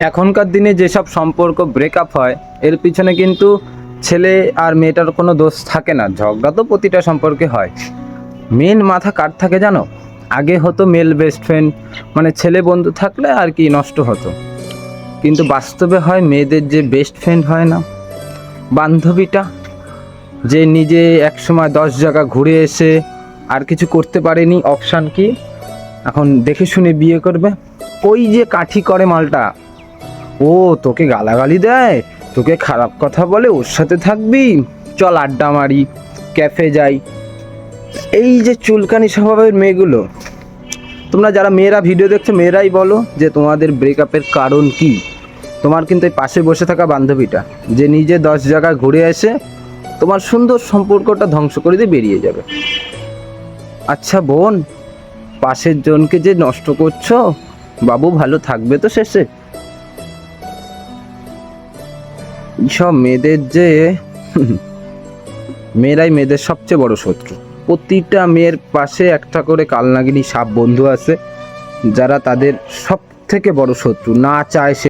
এখনকার দিনে যেসব সম্পর্ক ব্রেকআপ হয় এর পিছনে কিন্তু ছেলে আর মেয়েটার কোনো দোষ থাকে না। ঝগড়া তো প্রতিটা সম্পর্কে হয়। মেন মাথা কার থাকে জানো? আগে হতো মেল বেস্ট ফ্রেন্ড, মানে ছেলে বন্ধু থাকলে আর কি নষ্ট হতো, কিন্তু বাস্তবে হয় মেয়েদের যে বেস্ট ফ্রেন্ড হয় না, বান্ধবীটা, যে নিজে একসময় 10 জায়গা ঘুরে এসে আর কিছু করতে পারেনি, অপশান কি এখন দেখে শুনে বিয়ে করবে, ওই যে কাঠি করে মালটা, ও তোকে গালাগালি দেয়, তোকে খারাপ কথা বলে, ওর সাথে থাকবি, চল আড্ডা মারি, ক্যাফে যাই। এই যে চুলকানি স্বভাবের মেয়েগুলো, তোমরা যারা মেয়েরা ভিডিও দেখছো মেয়েরাই বলো যে তোমাদের ব্রেকআপের কারণ কি। তোমার কিন্তু এই পাশে বসে থাকা বান্ধবীটা যে নিজে 10 জায়গায় ঘুরে এসে তোমার সুন্দর সম্পর্কটা ধ্বংস করে দিয়ে বেরিয়ে যাবে। আচ্ছা বোন, পাশের জনকে যে নষ্ট করছো, বাবু ভালো থাকবে তো শেষে? সব মেয়েদের যে মেয়েরাই মেয়েদের সবচেয়ে বড় শত্রু। প্রতিটা মেয়ের পাশে একটা করে কালনাগিনী সাপ বন্ধু আছে, যারা তাদের সব থেকে বড় শত্রু, না চায় সে